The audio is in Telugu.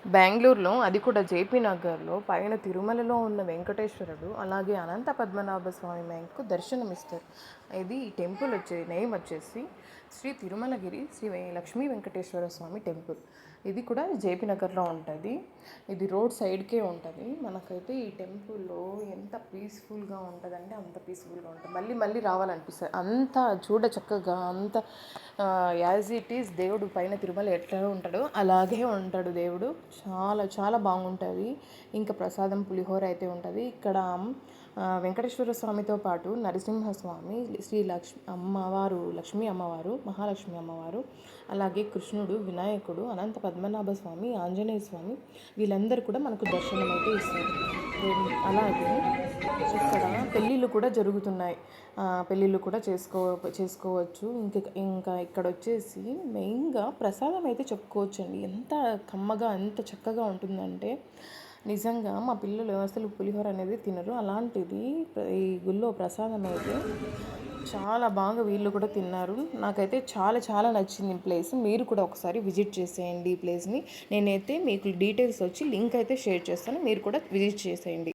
బెంగుళూరులో, అది కూడా జేపీ నగర్‌లో పైన తిరుమలలో ఉన్న వెంకటేశ్వరుడు, అలాగే అనంత పద్మనాభ స్వామి మనకు దర్శనమిస్తారు. ఇది ఈ టెంపుల్ నేమ్ వచ్చేసి శ్రీ తిరుమలగిరి శ్రీ లక్ష్మీ వెంకటేశ్వర స్వామి టెంపుల్. ఇది కూడా జేపీ నగర్‌లో ఉంటుంది. ఇది రోడ్ సైడ్‌కే ఉంటుంది. మనకైతే ఈ టెంపుల్‌లో ఎంత పీస్‌ఫుల్‌గా ఉంటుందంటే అంత పీస్‌ఫుల్‌గా ఉంటుంది. మళ్ళీ మళ్ళీ రావాలనిపిస్తుంది. అంత చూడ చక్కగా, అంత యాజ్ ఇట్ ఈస్ దేవుడు పైన తిరుమల ఎట్లా ఉంటాడో అలాగే ఉంటాడు దేవుడు. చాలా చాలా బాగుంటుంది. ఇంకా ప్రసాదం పులిహోర అయితే ఉంటుంది. ఇక్కడ వెంకటేశ్వర స్వామితో పాటు నరసింహస్వామి, శ్రీ లక్ష్మీ అమ్మవారు, మహాలక్ష్మి అమ్మవారు, అలాగే కృష్ణుడు, వినాయకుడు, అనంత పద్మనాభ స్వామి, ఆంజనేయ స్వామి, వీళ్ళందరూ కూడా మనకు దర్శనం అయితే ఇస్తారు. అలాగే ఇక్కడ పెళ్ళిళ్ళు కూడా జరుగుతున్నాయి. పెళ్ళిళ్ళు కూడా చేసుకోవచ్చు. ఇంకా ఇక్కడ వచ్చేసి మెయిన్గా ప్రసాదం అయితే చెప్పుకోవచ్చండి. ఎంత కమ్మగా, ఎంత చక్కగా ఉంటుందంటే నిజంగా మా పిల్లలు అసలు పులిహోర అనేది తినరు. అలాంటిది ఈ గుళ్ళో ప్రసాదం అయితే చాలా బాగా వీళ్ళు కూడా తిన్నారు. నాకైతే చాలా చాలా నచ్చింది ఈ ప్లేస్. మీరు కూడా ఒకసారి విజిట్ చేసేయండి ఈ ప్లేస్ని. నేనైతే మీకు డీటెయిల్స్ వచ్చి లింక్ అయితే షేర్ చేస్తాను. మీరు కూడా విజిట్ చేసేయండి.